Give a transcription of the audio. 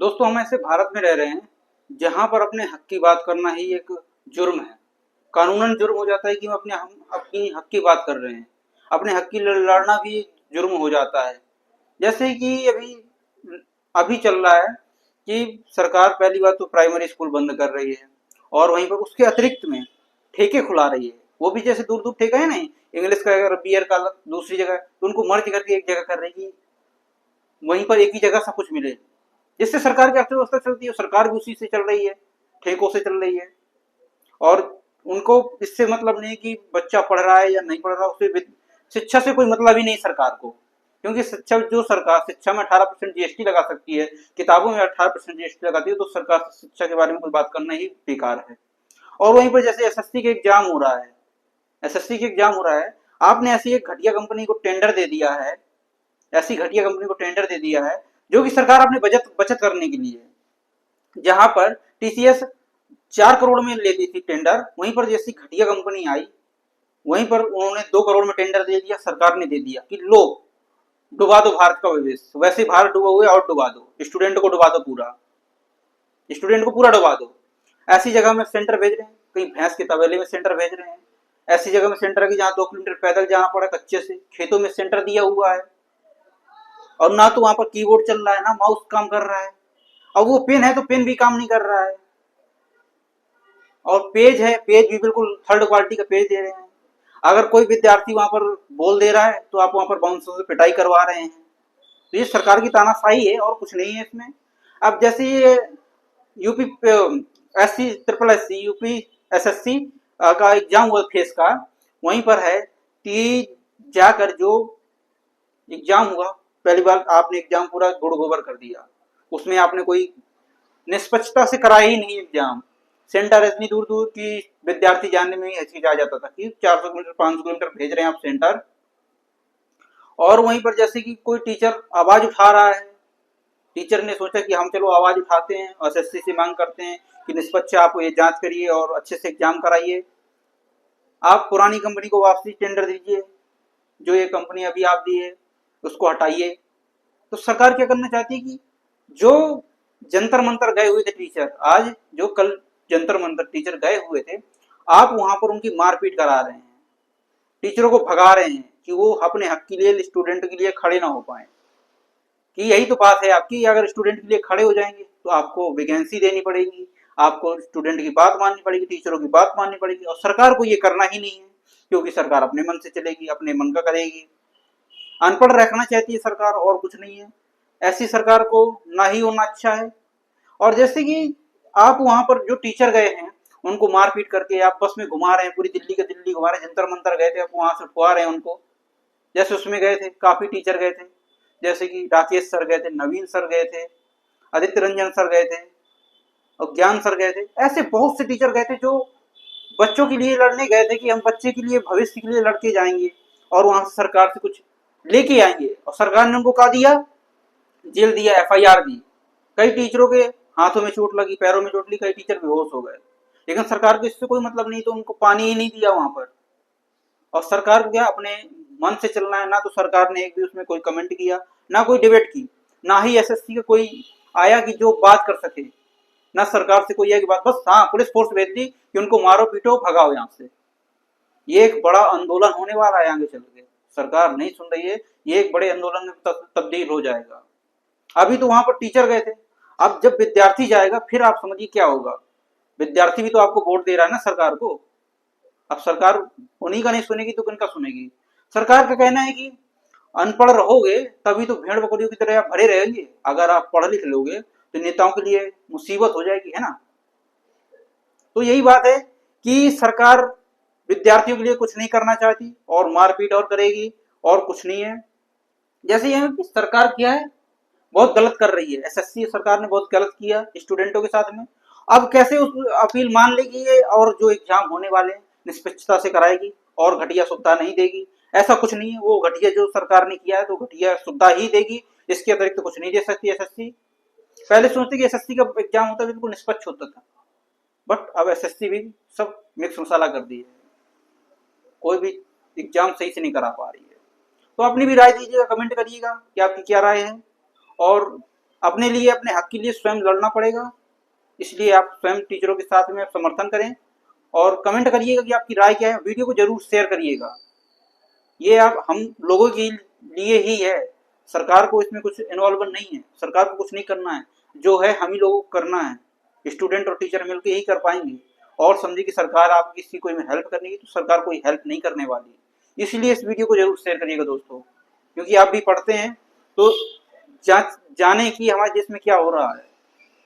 दोस्तों, हम ऐसे भारत में रह रहे हैं जहां पर अपने हक की बात करना ही एक जुर्म है। कानूनन जुर्म हो जाता है कि हम अपनी हक की बात कर रहे हैं। अपने हक की लड़ना भी जुर्म हो जाता है। जैसे कि अभी अभी चल रहा है कि सरकार पहली बात तो प्राइमरी स्कूल बंद कर रही है और वहीं पर उसके अतिरिक्त में ठेके खुला रही है। वो भी जैसे दूर दूर ठेका है नहीं, इंग्लिश का अगर बियर का दूसरी जगह, तो उनको मर्ज करके एक जगह कर रही है, वहीं पर एक ही जगह सब कुछ मिले, जिससे सरकार की अर्थव्यवस्था चलती है। सरकार भी उसी से चल रही है, ठेकों से चल रही है। और उनको इससे मतलब नहीं कि बच्चा पढ़ रहा है या नहीं पढ़ रहा, उससे शिक्षा से कोई मतलब ही नहीं सरकार को। क्योंकि शिक्षा जो सरकार शिक्षा में 18% जीएसटी लगा सकती है, किताबों में 18% जीएसटी लगाती है, तो सरकार शिक्षा के बारे में कोई बात करना ही बेकार है। और वहीं पर जैसे एसएससी के एग्जाम हो रहा है, एसएससी के एग्जाम हो रहा है, आपने ऐसी एक घटिया कंपनी को टेंडर दे दिया है, ऐसी घटिया कंपनी को टेंडर दे दिया है जो कि सरकार अपने बचत बचत करने के लिए, जहां पर टीसीएस 4 करोड़ में लेती थी टेंडर, वहीं पर जैसी घटिया कंपनी आई, वहीं पर उन्होंने 2 करोड़ में टेंडर दे दिया। सरकार ने दे दिया कि लो, डुबा दो भारत का भविष्य, वैसे ही भारत डूबा हुआ है और डुबा दो, स्टूडेंट को डुबा दो, पूरा स्टूडेंट को पूरा डुबा दो। ऐसी जगह में सेंटर भेज रहे हैं, कहीं भैंस के तबेले में सेंटर भेज रहे हैं। ऐसी जगह में सेंटर है कि जहाँ 2 किलोमीटर पैदल जाना पड़ा, कच्चे से खेतों में सेंटर दिया हुआ है, और ना तो वहां पर कीबोर्ड चल रहा है, ना माउस काम कर रहा है। अब वो पेन है तो पेन भी काम नहीं कर रहा है, और पेज है, पेज भी बिल्कुल थर्ड क्वालिटी का पेज दे रहे हैं। अगर कोई विद्यार्थी वहां पर बोल दे रहा है तो आप वहां पर बाउंसर से पिटाई करवा रहे हैं। तो ये सरकार की तानाशाही है और कुछ नहीं है इसमें। अब जैसे ये UP SC triple SC UP SSC का एग्जाम हुआ फेस का, वहीं पर है कि जाकर जो एग्जाम हुआ, पहली बार आपने एग्जाम पूरा गुड़ गोबर कर दिया। उसमें आपने कोई निष्पक्षता से कराया ही नहीं एग्जाम। सेंटर इतनी दूर दूर की विद्यार्थी जानने में ही हिचकिचा जाता था कि 400 किलोमीटर 500 किलोमीटर भेज रहे हैं आप सेंटर। और वहीं पर जैसे कि कोई टीचर आवाज उठा रहा है, टीचर ने सोचा कि हम चलो आवाज उठाते हैं और एसएससी से मांग करते हैं कि निष्पक्ष आप ये जांच करिए और अच्छे से एग्जाम कराइए। आप पुरानी कंपनी को वापसी टेंडर दीजिए, जो ये कंपनी अभी आप दी है उसको हटाइए। तो सरकार क्या करना चाहती है कि जो जंतर मंतर गए हुए थे टीचर, आज जो कल जंतर मंतर टीचर गए हुए थे, आप वहां पर उनकी मारपीट करा रहे हैं, टीचरों को भगा रहे हैं कि वो अपने हक के लिए, स्टूडेंट के लिए खड़े ना हो पाए। कि यही तो बात है आपकी, अगर स्टूडेंट के लिए खड़े हो जाएंगे तो आपको वैकेंसी देनी पड़ेगी, आपको स्टूडेंट की बात माननी पड़ेगी, टीचरों की बात माननी पड़ेगी। और सरकार को ये करना ही नहीं है, क्योंकि सरकार अपने मन से चलेगी, अपने मन का करेगी। अनपढ़ रखना चाहती है सरकार, और कुछ नहीं है। ऐसी सरकार को ना ही होना अच्छा है। और जैसे कि आप वहां पर जो टीचर गए हैं उनको मारपीट करके आप बस में घुमा रहे हैं, पूरी दिल्ली के दिल्ली घुमा रहे हैं। जंतर मंतर गए थे, आप वहां से उठवा रहे हैं उनको। जैसे उसमें गए थे, काफी टीचर गए थे, जैसे कि राकेश सर गए थे, नवीन सर गए थे, आदित्य रंजन सर गए थे, और ज्ञान सर गए थे। ऐसे बहुत से टीचर गए थे जो बच्चों के लिए लड़ने गए थे कि हम बच्चे के लिए, भविष्य के लिए लड़के जाएंगे और वहां से सरकार से कुछ लेके आएंगे। और सरकार ने उनको कहा दिया, जेल दिया, एफआईआर दी। कई टीचरों के हाथों में चोट लगी, पैरों में चोट लगी, कई टीचर बेहोश हो गए। लेकिन सरकार को इससे कोई मतलब नहीं, तो उनको पानी ही नहीं दिया वहां पर। और सरकार को क्या अपने मन से चलना है। ना तो सरकार ने एक भी उसमें कोई कमेंट किया, ना कोई डिबेट की, ना ही एसएससी का कोई आया कि जो बात कर सके, ना सरकार से कोई है कि बात, बस हाँ पुलिस फोर्स भेज दी कि उनको मारो पीटो भगाओ यहाँ से। ये एक बड़ा आंदोलन होने वाला है आगे चल के, सरकार नहीं सुन रही है, ये एक बड़े आंदोलन में तब्दील हो जाएगा। अभी तो वहां पर टीचर गए थे, अब जब विद्यार्थी जाएगा फिर आप समझिए क्या होगा। विद्यार्थी भी तो आपको वोट दे रहा है ना सरकार को। अब सरकार उन्हीं का नहीं सुनेगी तो किनका सुनेगी। सरकार का कहना है कि अनपढ़ रहोगे तभी तो भेड़ बकरियों की तरह आप भरे रहेंगे, अगर आप पढ़ लिख लोगे तो नेताओं के लिए मुसीबत हो जाएगी, है ना। तो यही बात है कि सरकार विद्यार्थियों के लिए कुछ नहीं करना चाहती और मारपीट और करेगी, और कुछ नहीं है। जैसे ये कि सरकार क्या है, बहुत गलत कर रही है। एसएससी सरकार ने बहुत गलत किया स्टूडेंटों के साथ में। अब कैसे उस अपील मान लेगी ये, और जो एग्जाम होने वाले हैं निष्पक्षता से कराएगी और घटिया सुविधा नहीं देगी, ऐसा कुछ नहीं है। वो घटिया जो सरकार ने किया है तो घटिया सुविधा ही देगी, इसके अतिरिक्त तो कुछ नहीं दे सकती एसएससी। पहले सोचते कि एसएससी का एग्जाम होता बिल्कुल निष्पक्ष होता था, बट अब एसएससी भी सब मिक्स मसाला कर दी है, कोई भी एग्जाम सही से नहीं करा पा रही है। तो अपनी भी राय दीजिएगा, कमेंट करिएगा कि आपकी क्या राय है। और अपने लिए, अपने हक के लिए स्वयं लड़ना पड़ेगा। इसलिए आप स्वयं टीचरों के साथ में समर्थन करें और कमेंट करिएगा कि आपकी राय क्या है। वीडियो को जरूर शेयर करिएगा। ये आप हम लोगों के लिए ही है, सरकार को इसमें कुछ इन्वॉल्व नहीं है, सरकार को कुछ नहीं करना है, जो है हम ही लोगों को करना है। स्टूडेंट और टीचर मिलकर ही कर पाएंगे। और समझिए कि सरकार आप किसी कोई में हेल्प करने की, तो सरकार कोई हेल्प नहीं करने वाली। इसलिए इस वीडियो को जरूर शेयर करिएगा दोस्तों, क्योंकि आप भी पढ़ते हैं तो जाने कि हमारे देश में क्या हो रहा है।